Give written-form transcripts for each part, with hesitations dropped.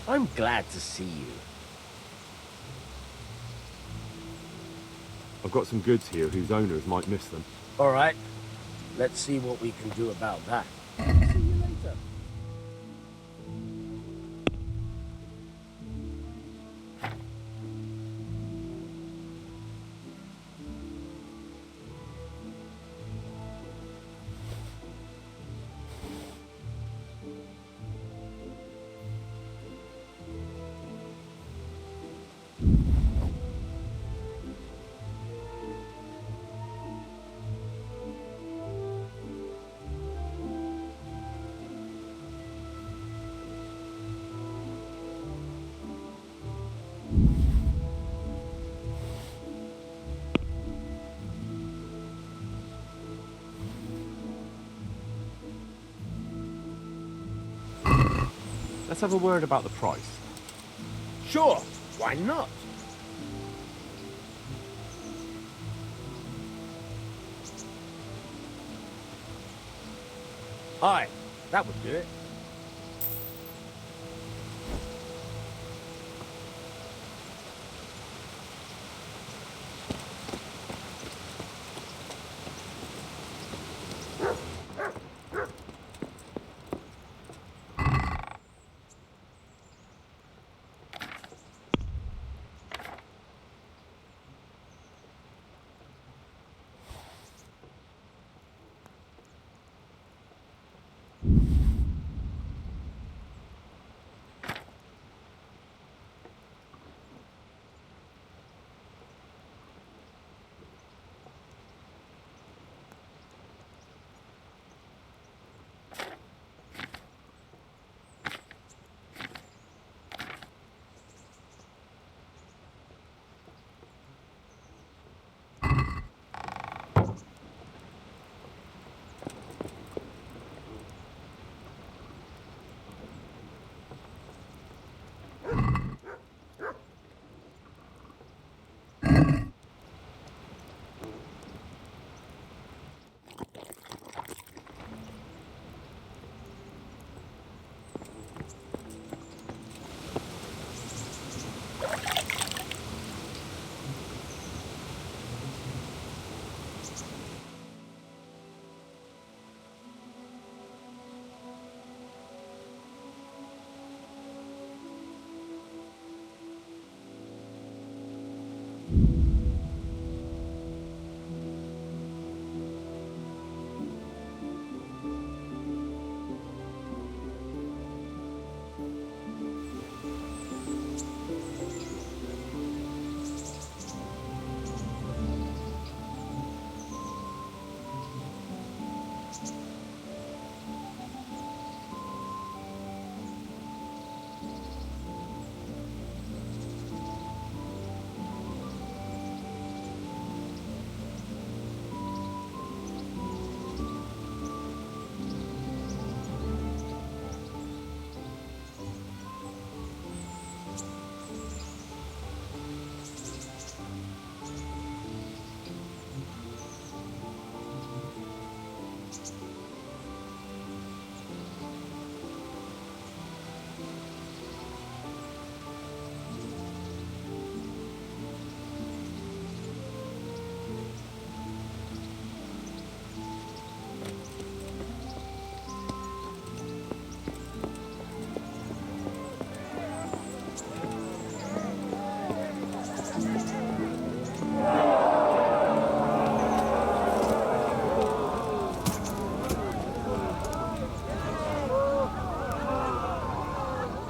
I'm glad to see you. I've got some goods here whose owners might miss them. All right, let's see what we can do about that. See you later. Let's have a word about the price. Sure, why not? Aye, that would do it.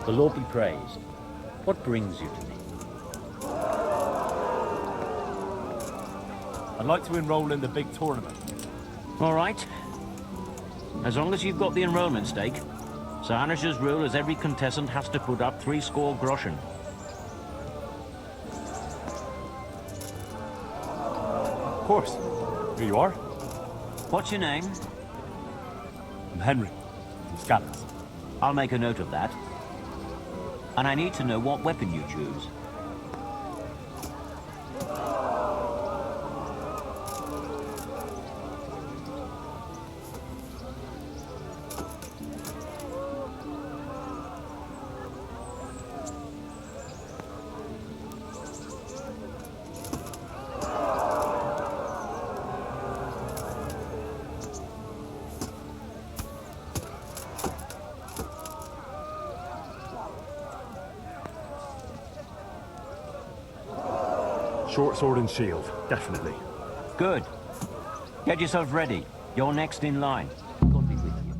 The Lord be praised. What brings you to me? I'd like to enroll in the big tournament. All right. As long as you've got the enrollment stake. Sir Hanish's rule is every contestant has to put up 3 score groschen. Of course. Here you are. What's your name? I'm Henry, from Scanners. I'll make a note of that. And I need to know what weapon you choose. Short sword and shield, definitely. Good. Get yourself ready. You're next in line. God be with you.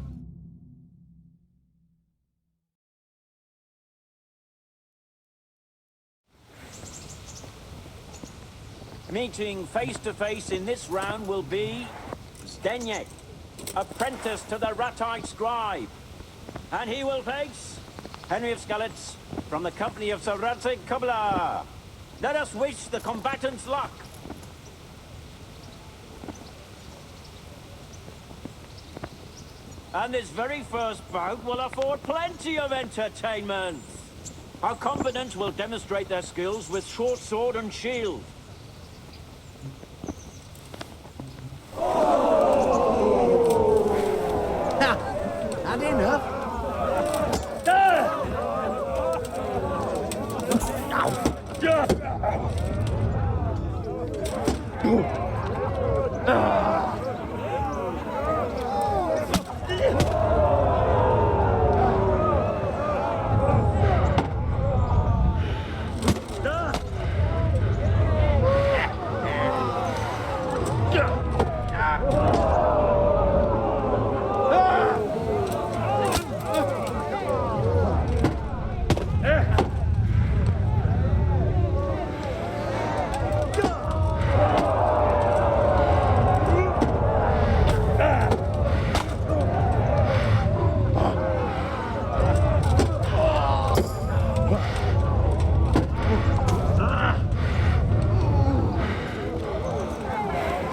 Meeting face to face in this round will be Zdeněk, apprentice to the Ratite scribe. And he will face Henry of Skalitz from the company of Sir Radzig Kobyla. Let us wish the combatants luck. And this very first bout will afford plenty of entertainment. Our combatants will demonstrate their skills with short sword and shield. Had enough?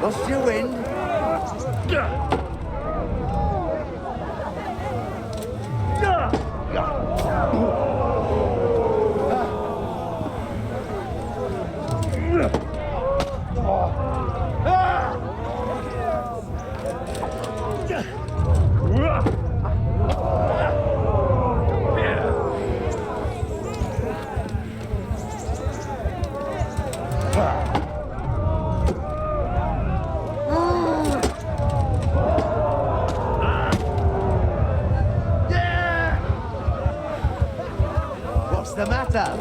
Lost your wind. What's the matter?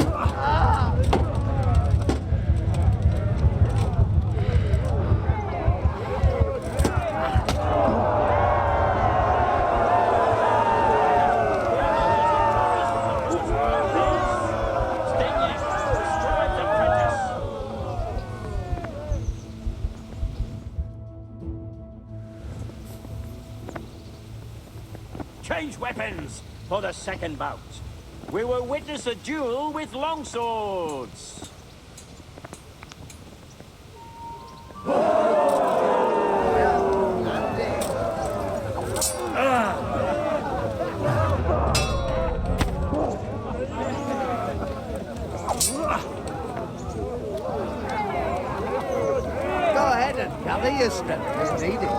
Change weapons for the second bout. We will witness a duel with longswords. Go ahead and gather your strength as needed.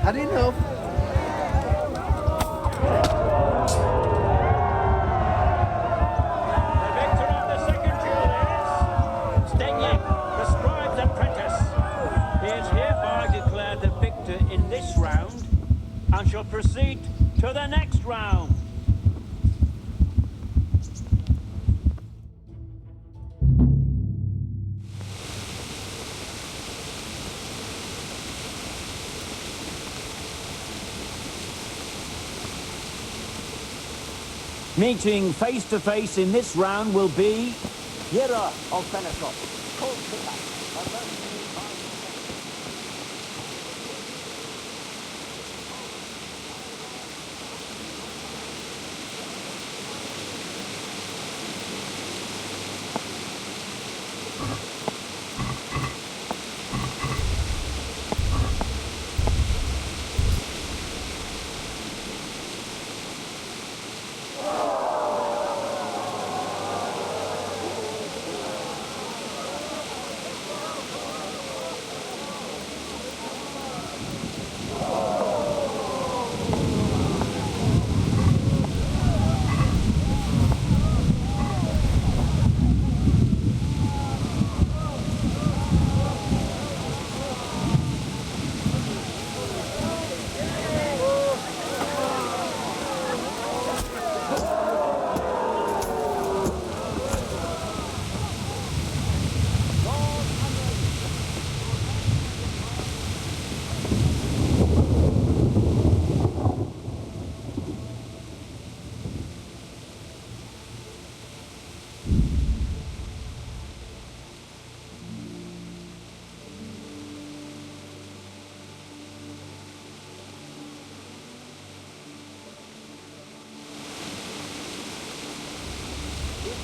Had enough. The victor of the second duel is Zdeněk, the scribe's apprentice. He is hereby declared the victor in this round and shall proceed to the next round. Meeting face to face in this round will be Yera of Benetop.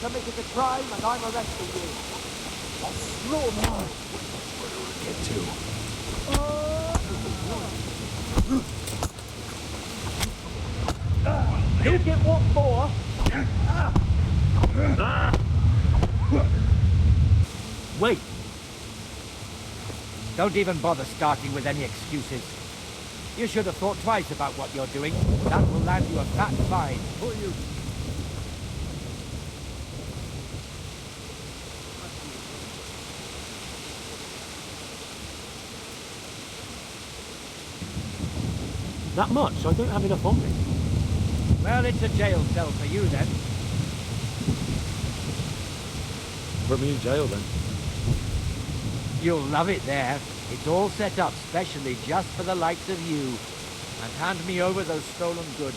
Committed a crime and I'm arresting you. I'll slaughter you. Where do we get to? You get what for? Wait! Don't even bother starting with any excuses. You should have thought twice about what you're doing. That will land you a fat fine. Who are you? That much? I don't have enough on me. Well, it's a jail cell for you then. Put me in jail then. You'll love it there. It's all set up specially just for the likes of you. And hand me over those stolen goods.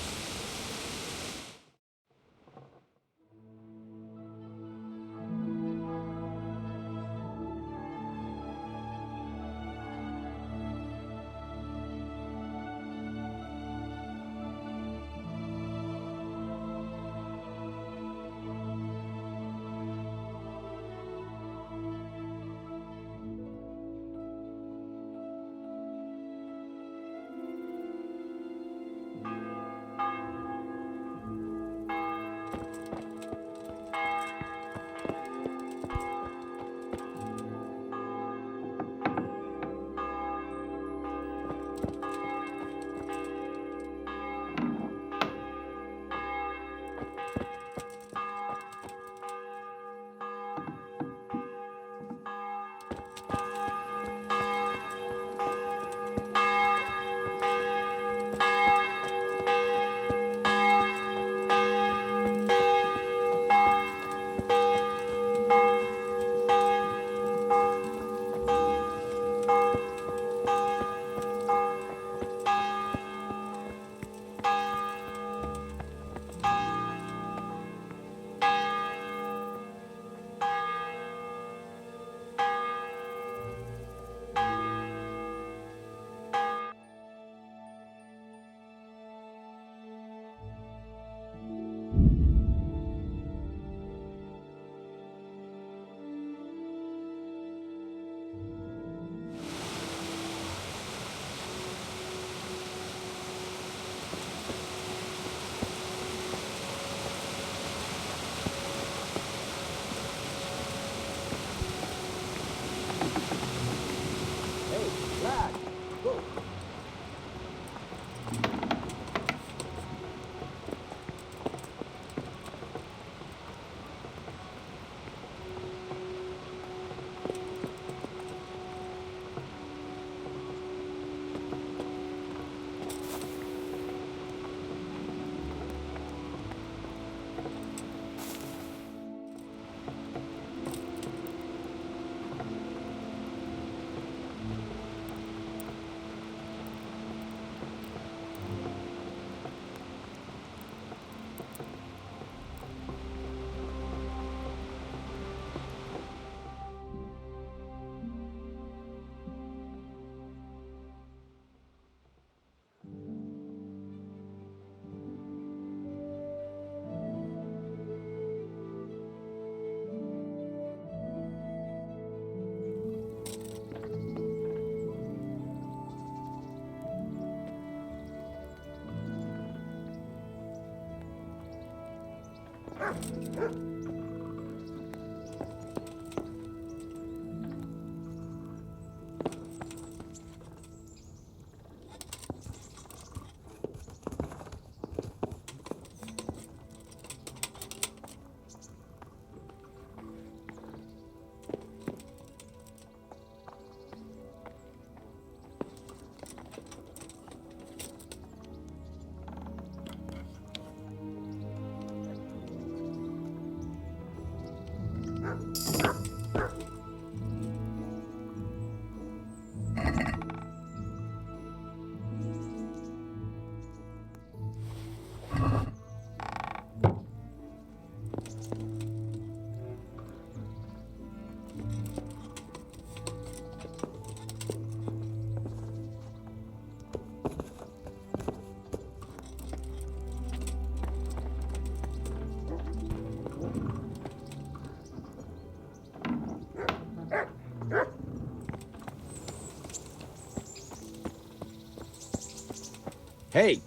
Hey,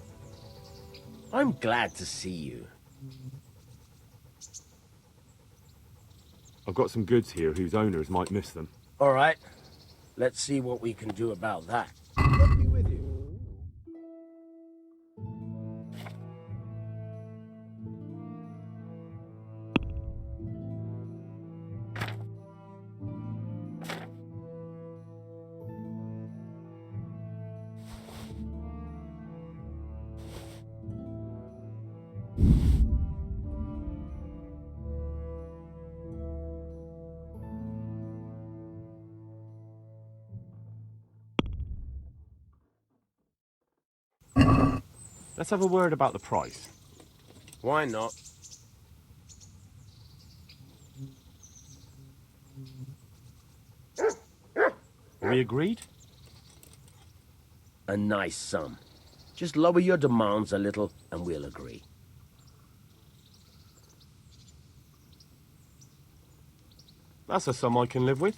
I'm glad to see you. I've got some goods here whose owners might miss them. All right, let's see what we can do about that. Let me with you. Let's have a word about the price. Why not? Are we agreed? A nice sum. Just lower your demands a little and we'll agree. That's a sum I can live with.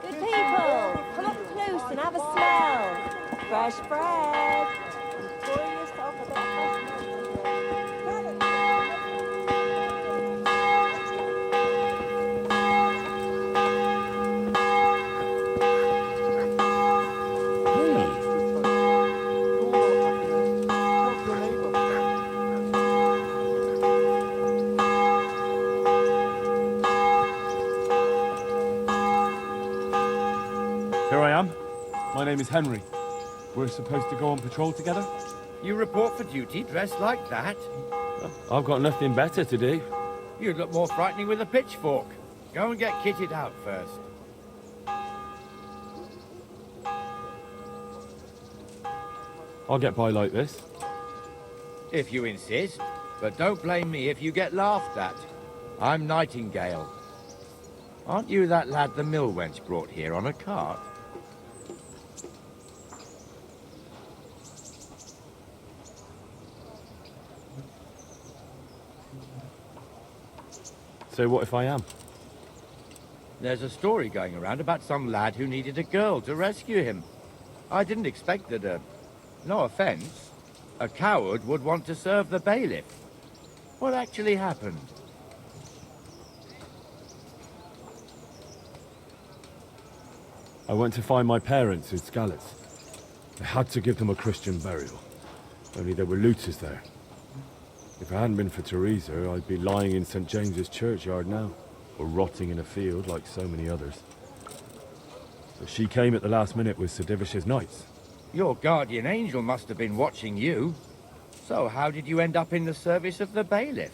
Good people, come up close and have a smell. Fresh bread. And pour yourself a bit of fresh Here I am. My name is Henry. We're supposed to go on patrol together? You report for duty dressed like that? I've got nothing better to do. You'd look more frightening with a pitchfork. Go and get kitted out first. I'll get by like this. If you insist. But don't blame me if you get laughed at. I'm Nightingale. Aren't you that lad the mill wench brought here on a cart? So what if I am? There's a story going around about some lad who needed a girl to rescue him. I didn't expect that no offense, a coward would want to serve the bailiff. What actually happened? I went to find my parents in Scalets. I had to give them a Christian burial. Only there were looters there. If it hadn't been for Teresa, I'd be lying in St. James's churchyard now, or rotting in a field like so many others. But she came at the last minute with Sir Divish's knights. Your guardian angel must have been watching you. So how did you end up in the service of the bailiff?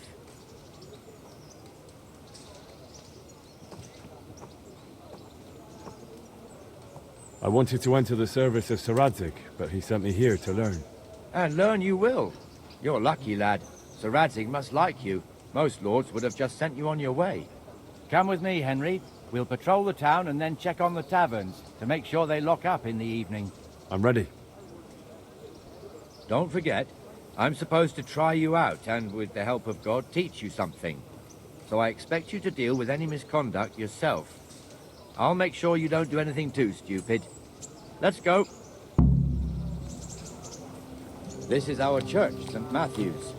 I wanted to enter the service of Sir Radzig, but he sent me here to learn. And learn you will. You're lucky, lad. Sir Radzig must like you. Most lords would have just sent you on your way. Come with me, Henry. We'll patrol the town and then check on the taverns to make sure they lock up in the evening. I'm ready. Don't forget, I'm supposed to try you out and, with the help of God, teach you something. So I expect you to deal with any misconduct yourself. I'll make sure you don't do anything too stupid. Let's go. This is our church, St. Matthew's.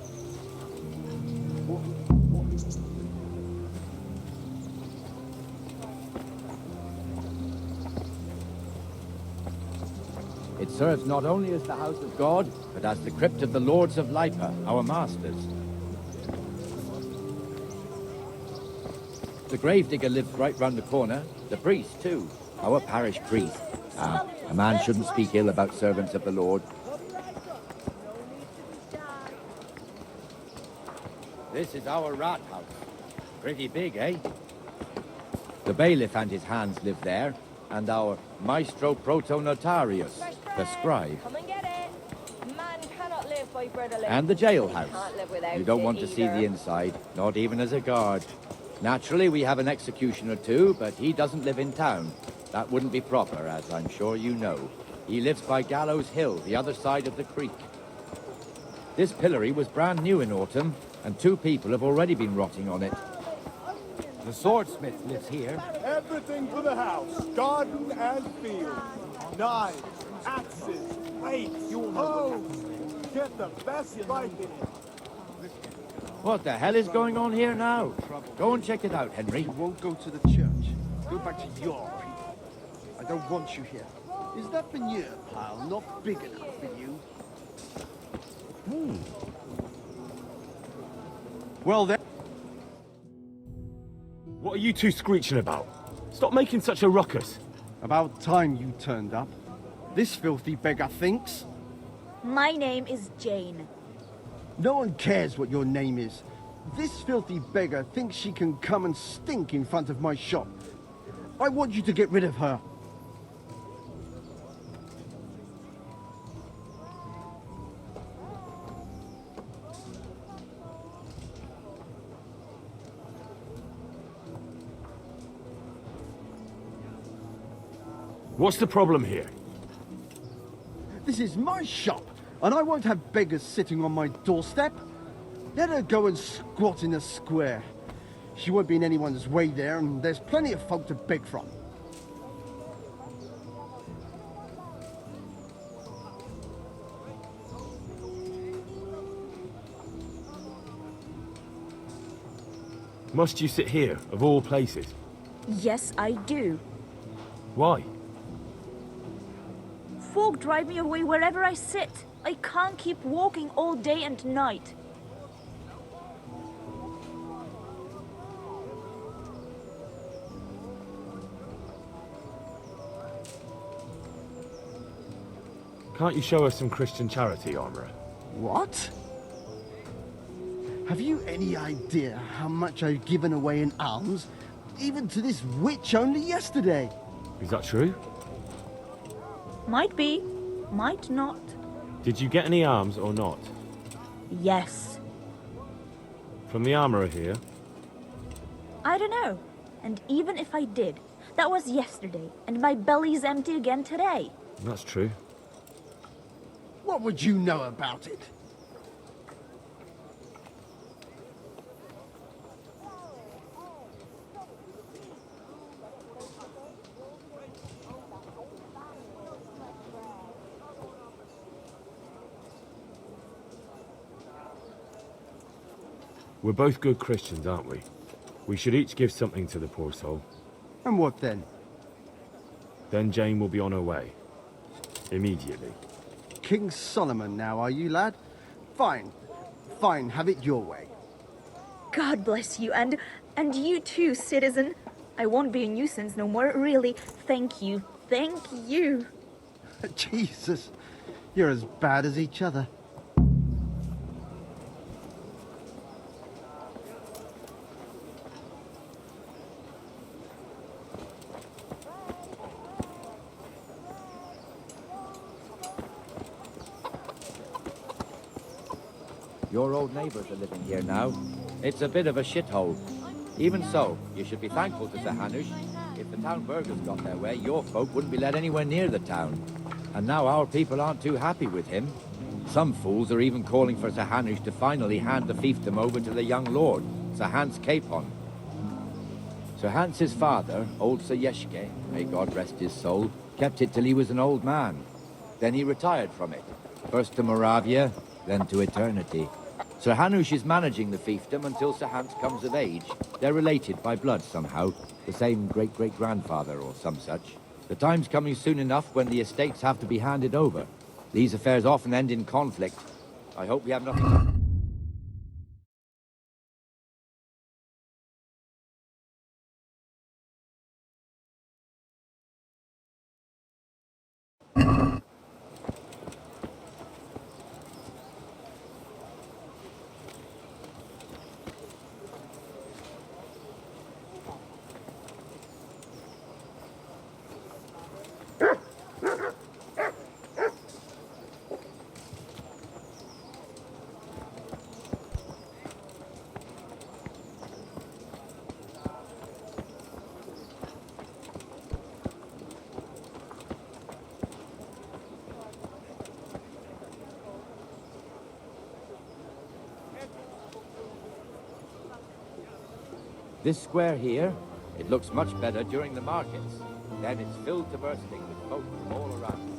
It serves not only as the house of God, but as the crypt of the Lords of Lipa, our masters. The gravedigger lives right round the corner. The priest, too. Our parish priest. A man shouldn't speak ill about servants of the Lord. This is our rat house. Pretty big, eh? The bailiff and his hands live there, and our maestro proto-notarius, the scribe. Come and get it. Man cannot live by bread alone. And the jailhouse. Can't live without You don't it want to see either. the inside, not even as a guard. Naturally, we have an executioner too, but he doesn't live in town. That wouldn't be proper, as I'm sure you know. He lives by Gallows Hill, the other side of the creek. This pillory was brand new in autumn, and 2 people have already been rotting on it. The swordsmith lives here. Everything for the house, garden and field. Knives, axes, plates, hoes. Get the best bite in it. What the hell is going on here now? Go and check it out, Henry. You won't go to the church. Go back to your people. I don't want you here. Is that veneer pile not big enough for you? Well then. What are you two screeching about? Stop making such a ruckus. About time you turned up. This filthy beggar thinks. My name is Jane. No one cares what your name is. This filthy beggar thinks she can come and stink in front of my shop. I want you to get rid of her. What's the problem here? This is my shop, and I won't have beggars sitting on my doorstep. Let her go and squat in a square. She won't be in anyone's way there, and there's plenty of folk to beg from. Must you sit here, of all places? Yes, I do. Why? Folk drive me away wherever I sit. I can't keep walking all day and night. Can't you show us some Christian charity, Armourer? What? Have you any idea how much I've given away in alms? Even to this witch only yesterday. Is that true? Might be, might not. Did you get any arms or not? Yes. From the Armourer here? I don't know. And even if I did, that was yesterday, and my belly's empty again today. That's true. What would you know about it? We're both good Christians, aren't we? We should each give something to the poor soul. And what then? Then Jane will be on her way. Immediately. King Solomon now, are you, lad? Fine. Fine, have it your way. God bless you, and you too, citizen. I won't be a nuisance no more, really. Thank you. Thank you. Jesus, you're as bad as each other. Your old neighbours are living here now. It's a bit of a shithole. Even so, you should be thankful to Sir Hanush. If the town burghers got their way, your folk wouldn't be let anywhere near the town. And now our people aren't too happy with him. Some fools are even calling for Sir Hanush to finally hand the fiefdom over to the young lord, Sir Hans Capon. Sir Hans's father, old Sir Yeshke, may God rest his soul, kept it till he was an old man. Then he retired from it, first to Moravia, then to eternity. Sir Hanush is managing the fiefdom until Sir Hans comes of age. They're related by blood somehow, the same great-great-grandfather or some such. The time's coming soon enough when the estates have to be handed over. These affairs often end in conflict. I hope we have nothing... This square here, it looks much better during the markets. Then it's filled to bursting with folk from all around.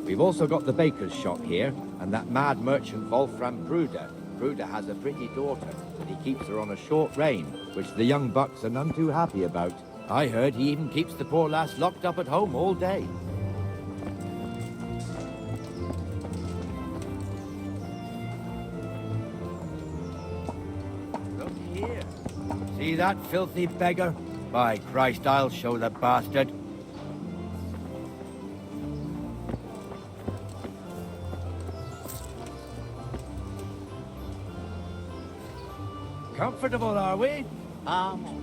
We've also got the baker's shop here, and that mad merchant Wolfram Bruder. Bruder has a pretty daughter, but he keeps her on a short rein, which the young bucks are none too happy about. I heard he even keeps the poor lass locked up at home all day. Look here. See that filthy beggar? By Christ, I'll show the bastard. Comfortable, are we?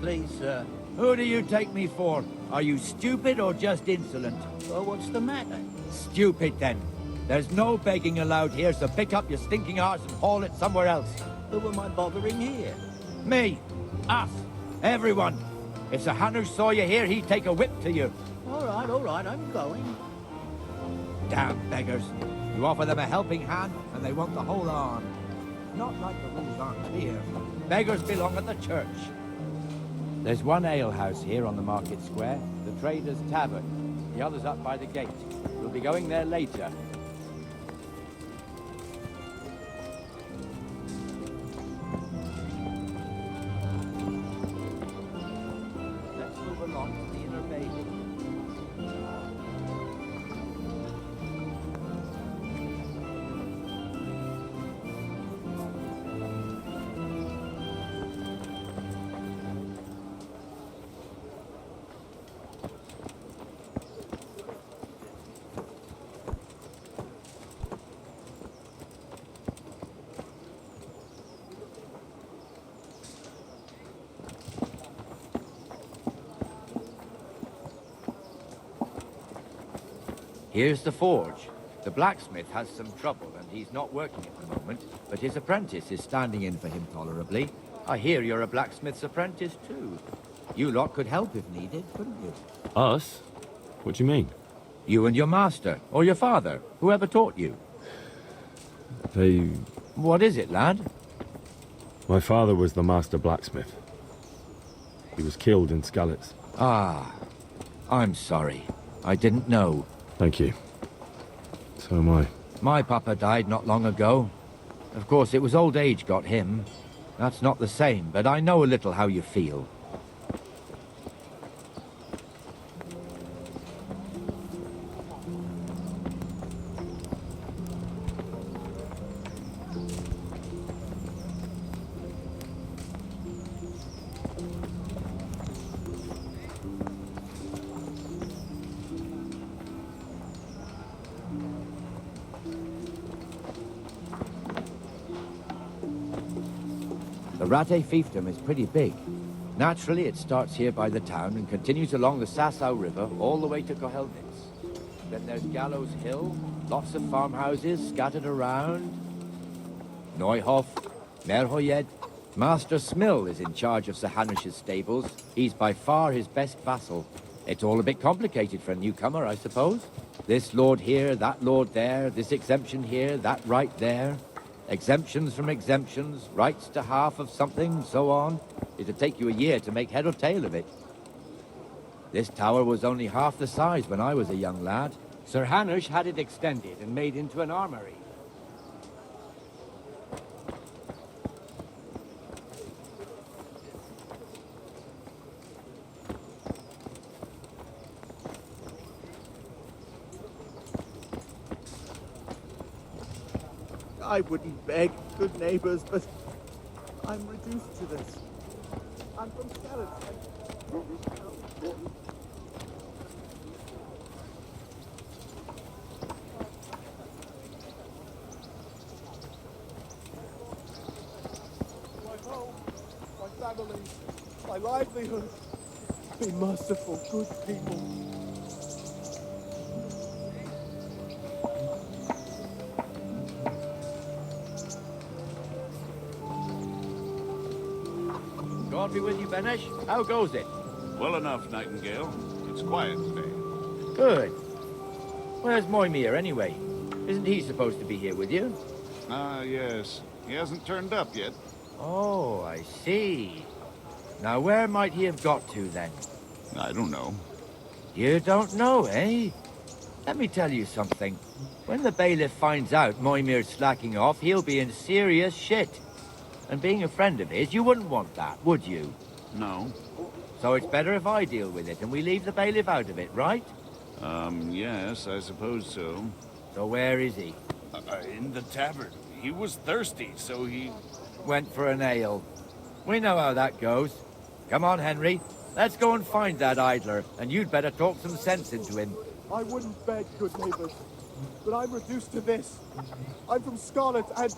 Please, sir. Who do you take me for? Are you stupid or just insolent? Well, what's the matter? Stupid, then. There's no begging allowed here, so pick up your stinking arse and haul it somewhere else. Who am I bothering here? Me. Us. Everyone. If Sir Hanush saw you here, he'd take a whip to you. All right, I'm going. Damn beggars. You offer them a helping hand, and they want the whole arm. Not like the rules aren't clear. Beggars belong at the church. There's one alehouse here on the market square, the Trader's Tavern. The other's up by the gate. We'll be going there later. Let's move along to the inner bailey. Here's the forge. The blacksmith has some trouble and he's not working at the moment, but his apprentice is standing in for him tolerably. I hear you're a blacksmith's apprentice too. You lot could help if needed, couldn't you? Us? What do you mean? You and your master, or your father, whoever taught you. They... What is it, lad? My father was the master blacksmith. He was killed in Skalitz. Ah, I'm sorry. I didn't know. Thank you. So am I. My papa died not long ago. Of course, it was old age got him. That's not the same, but I know a little how you feel. The Rate fiefdom is pretty big. Naturally, it starts here by the town and continues along the Sasau River all the way to Kohelnitz. Then there's Gallows Hill, lots of farmhouses scattered around. Neuhof, Merhoyed. Master Smill is in charge of Sir Hanush's stables. He's by far his best vassal. It's all a bit complicated for a newcomer, I suppose. This lord here, that lord there, this exemption here, that right there. Exemptions from exemptions, rights to half of something, so on. It'd take you a year to make head or tail of it. This tower was only half the size when I was a young lad. Sir Hanush had it extended and made into an armory. I wouldn't beg, good neighbors, but I'm reduced to this. I'm from Skeleton. My home, my family, my livelihood. Be merciful, good people. God be with you, Benesh. How goes it? Well enough, Nightingale. It's quiet today. Good. Where's Moimir, anyway? Isn't he supposed to be here with you? Ah, yes. He hasn't turned up yet. Oh, I see. Now, where might he have got to, then? I don't know. You don't know, eh? Let me tell you something. When the bailiff finds out Moimir's slacking off, he'll be in serious shit. And being a friend of his, you wouldn't want that, would you? No. So it's better if I deal with it and we leave the bailiff out of it, right? Yes, I suppose so. So where is he? In the tavern. He was thirsty, so he... Went for an ale. We know how that goes. Come on, Henry. Let's go and find that idler, and you'd better talk some sense into him. I wouldn't beg, good neighbors, but I'm reduced to this. I'm from Scarlet and...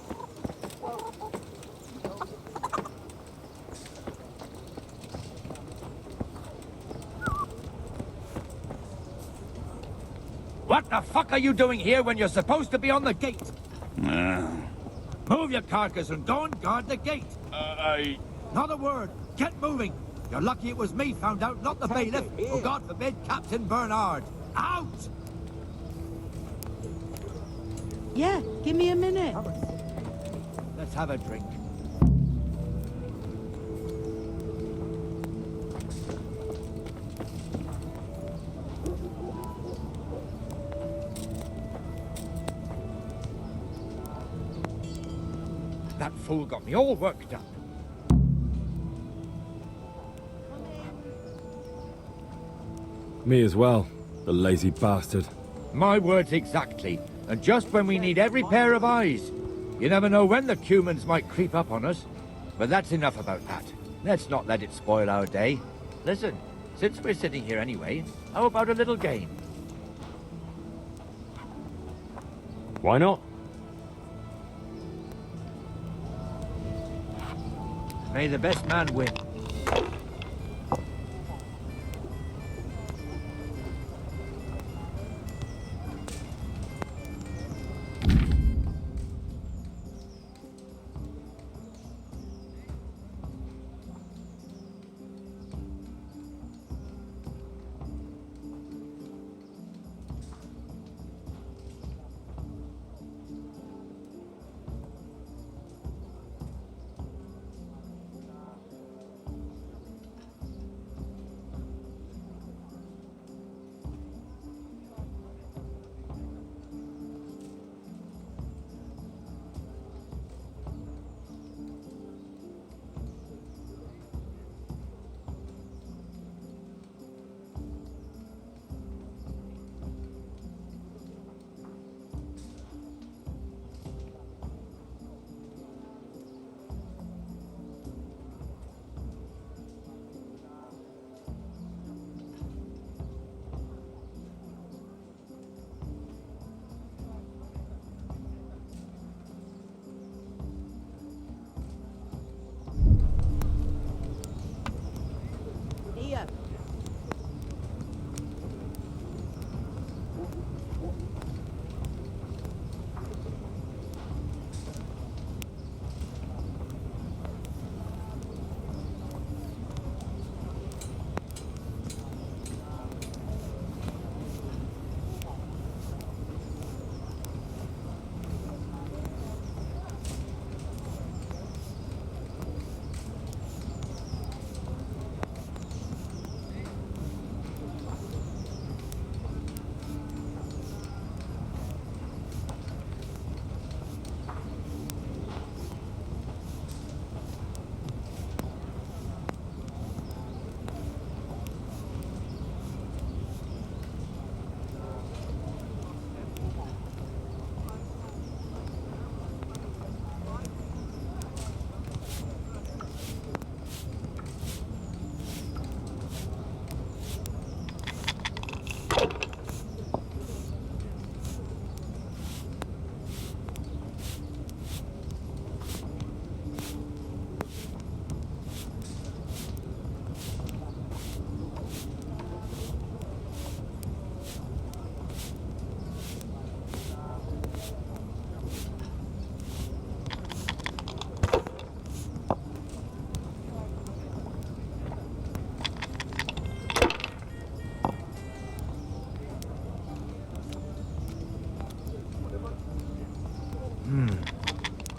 What the fuck are you doing here when you're supposed to be on the gate? Move your carcass and go and guard the gate. Not a word. Get moving. You're lucky it was me found out, not the bailiff, or God forbid, Captain Bernard. Out! Yeah, give me a minute. Let's have a drink. That fool got me all worked up. Me as well, the lazy bastard. My words exactly. And just when we need every pair of eyes. You never know when the Cumans might creep up on us. But that's enough about that. Let's not let it spoil our day. Listen, since we're sitting here anyway, how about a little game? Why not? May the best man win.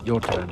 Your turn.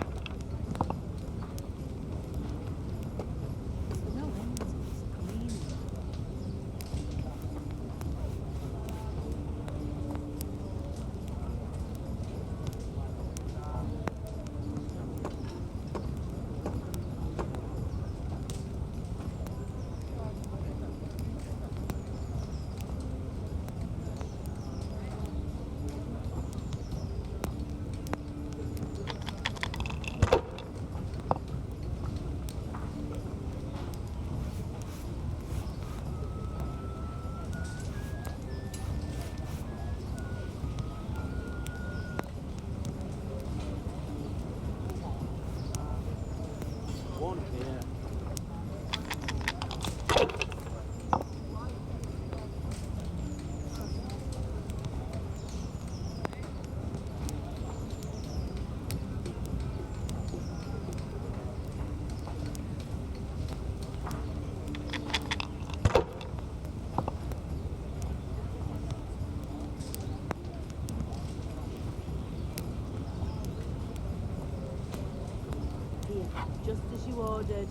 One here. Here, just as you ordered.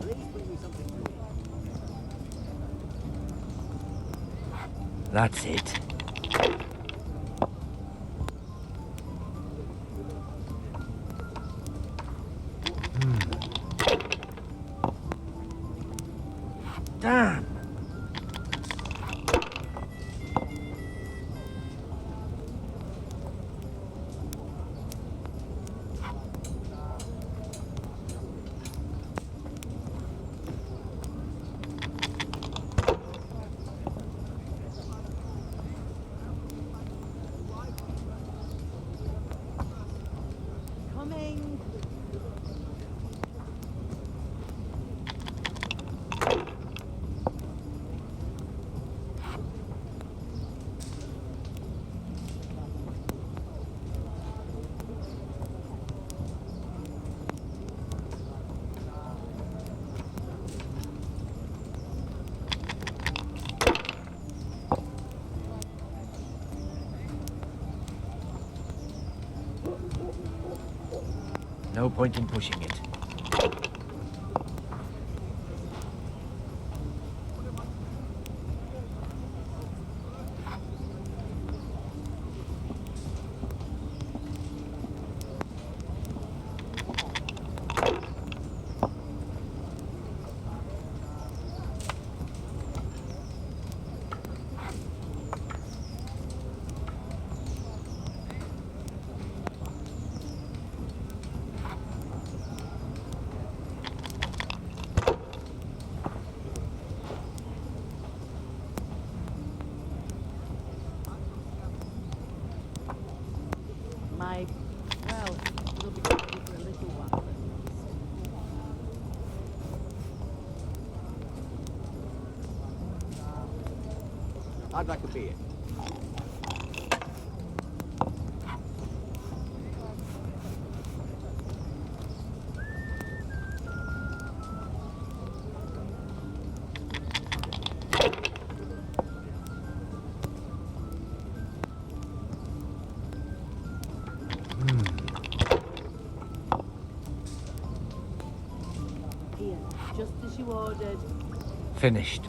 Please bring me something to eat. That's it. Damn. Coming. No point in pushing it. My, well, it'll be ready for a little while. I'd like a beer. Here, just as you ordered. Finished.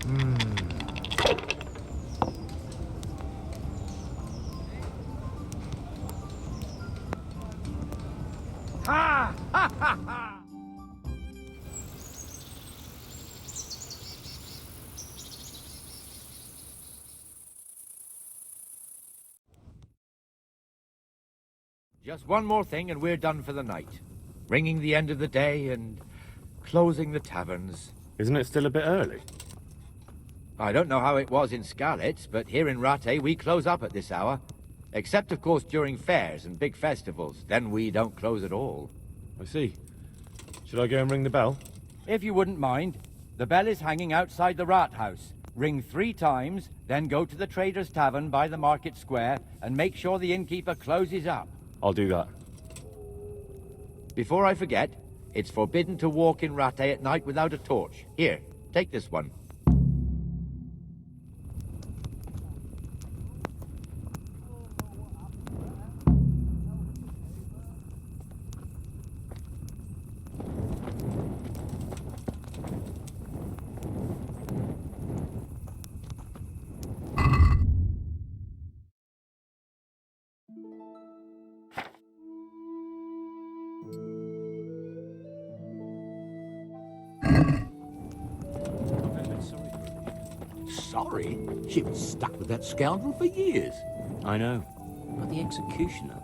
Ha! Ha ha ha! Just one more thing and we're done for the night. Ringing the end of the day and closing the taverns. Isn't it still a bit early? I don't know how it was in Skalitz, but here in Rattay we close up at this hour. Except, of course, during fairs and big festivals. Then we don't close at all. I see. Should I go and ring the bell? If you wouldn't mind. The bell is hanging outside the Rat House. Ring 3 times, then go to the Trader's Tavern by the Market Square and make sure the innkeeper closes up. I'll do that. Before I forget, it's forbidden to walk in Rattay at night without a torch. Here, take this one. Sorry? She was stuck with that scoundrel for years. I know. But the executioner...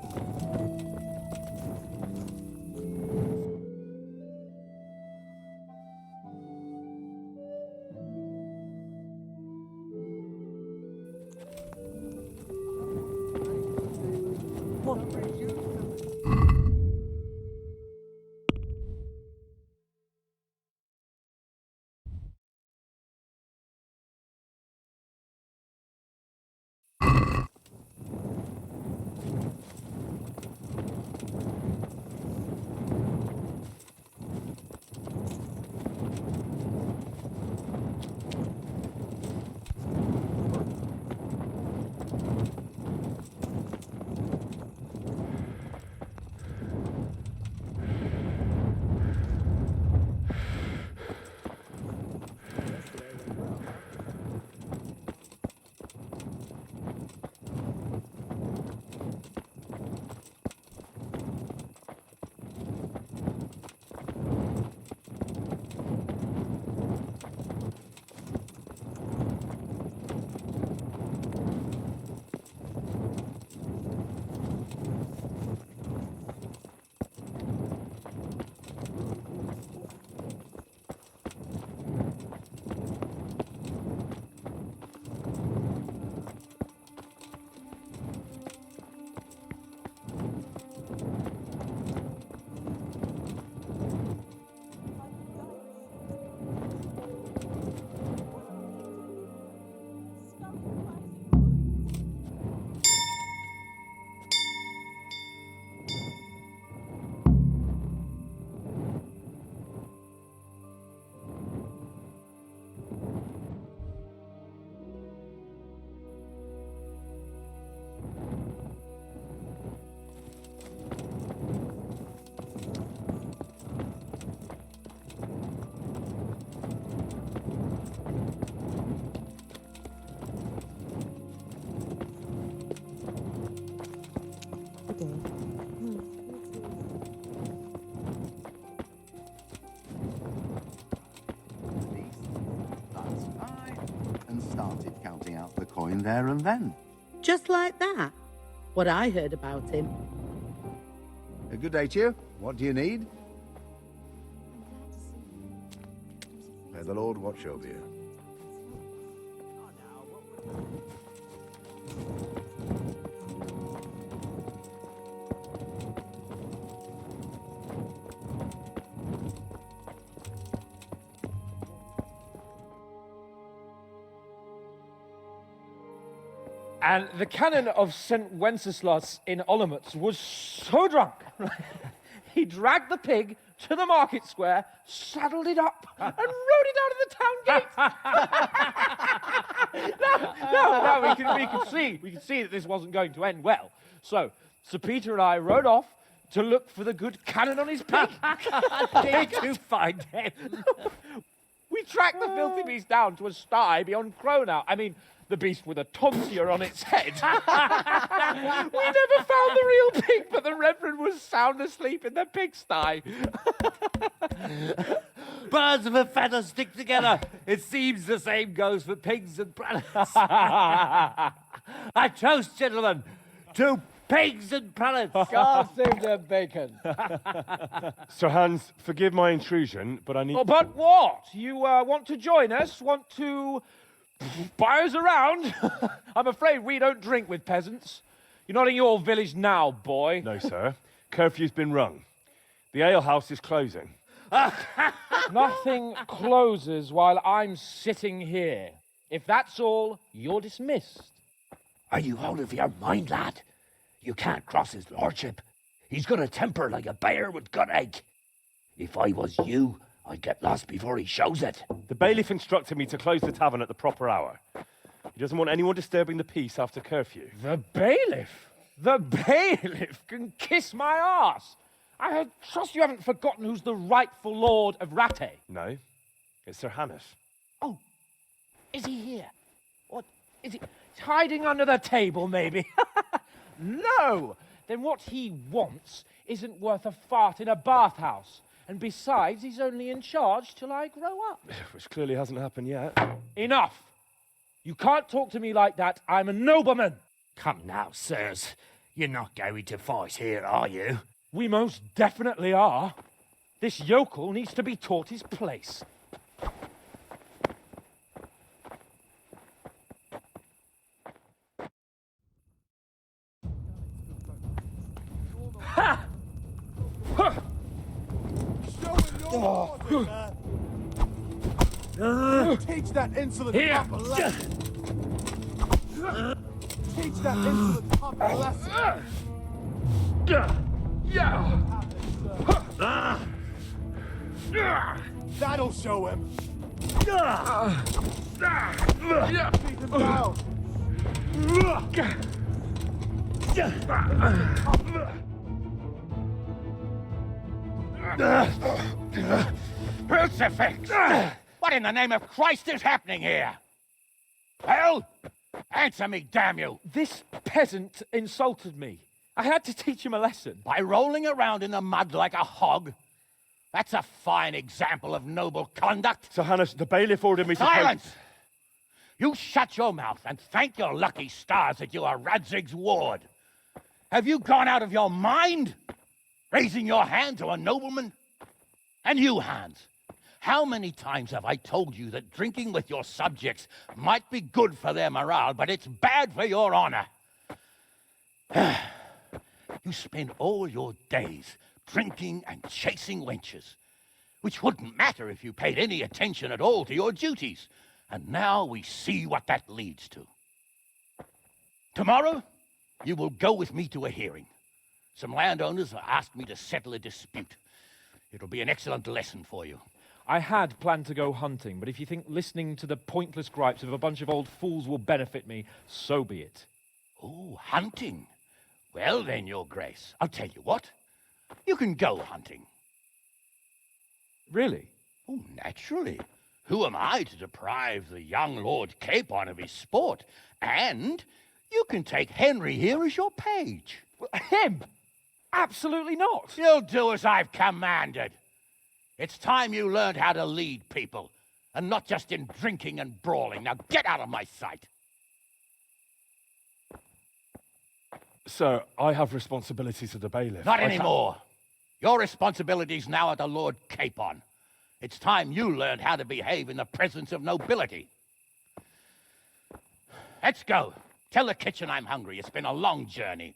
Started counting out the coin there and then. Just like that? What I heard about him. A good day to you. What do you need? May the Lord watch over you. And the canon of St. Wenceslas in Olomouc was so drunk, he dragged the pig to the market square, saddled it up, and rode it out of the town gate. No, we can see that this wasn't going to end well. So, Sir Peter and I rode off to look for the good canon on his pig. Did you find him? We tracked the filthy beast down to a sty beyond Cronau. I mean, the beast with a tonsure on its head. We never found the real pig, but the Reverend was sound asleep in the pigsty. Birds of a feather stick together. It seems the same goes for pigs and prelates. I toast, gentlemen, to pigs and prelates. God save their bacon. Sir Hans, forgive my intrusion, but I need... Oh, but what? You want to join us? Want to buy us around? I'm afraid we don't drink with peasants. You're not in your village now, boy. No, sir. Curfew's been rung. The alehouse is closing. Nothing closes while I'm sitting here. If that's all, you're dismissed. Are you out of your mind, lad? You can't cross his lordship. He's got a temper like a bear with gut ache. If I was you, I'd get lost before he shows it. The bailiff instructed me to close the tavern at the proper hour. He doesn't want anyone disturbing the peace after curfew. The bailiff? The bailiff can kiss my arse. I trust you haven't forgotten who's the rightful lord of Rattay. No, it's Sir Hannes. Oh, is he here? What, is he hiding under the table, maybe? No! Then what he wants isn't worth a fart in a bathhouse. And besides, he's only in charge till I grow up. Which clearly hasn't happened yet. Enough! You can't talk to me like that. I'm a nobleman. Come now, sirs. You're not going to fight here, are you? We most definitely are. This yokel needs to be taught his place. Ha! Teach that insolent pup a lesson. Teach that insolent pup a lesson. That'll show him. Keep him down. Crucifix! What in the name of Christ is happening here? Well, answer me, damn you! This peasant insulted me. I had to teach him a lesson. By rolling around in the mud like a hog? That's a fine example of noble conduct. Sir Hannes, the bailiff ordered me to... Silence! You shut your mouth and thank your lucky stars that you are Radzig's ward. Have you gone out of your mind? Raising your hand to a nobleman? And you, Hans, how many times have I told you that drinking with your subjects might be good for their morale, but it's bad for your honor? You spend all your days drinking and chasing wenches, which wouldn't matter if you paid any attention at all to your duties. And now we see what that leads to. Tomorrow, you will go with me to a hearing. Some landowners have asked me to settle a dispute. It'll be an excellent lesson for you. I had planned to go hunting, but if you think listening to the pointless gripes of a bunch of old fools will benefit me, so be it. Oh, hunting. Well then, Your Grace, I'll tell you what. You can go hunting. Really? Oh, naturally. Who am I to deprive the young Lord Capon of his sport? And you can take Henry here as your page. Him? Absolutely not. You'll do as I've commanded. It's time you learned how to lead people, and not just in drinking and brawling. Now get out of my sight. Sir, I have responsibilities of the bailiff. Not anymore. Your responsibilities now are the Lord Capon. It's time you learned how to behave in the presence of nobility. Let's go. Tell the kitchen I'm hungry. It's been a long journey.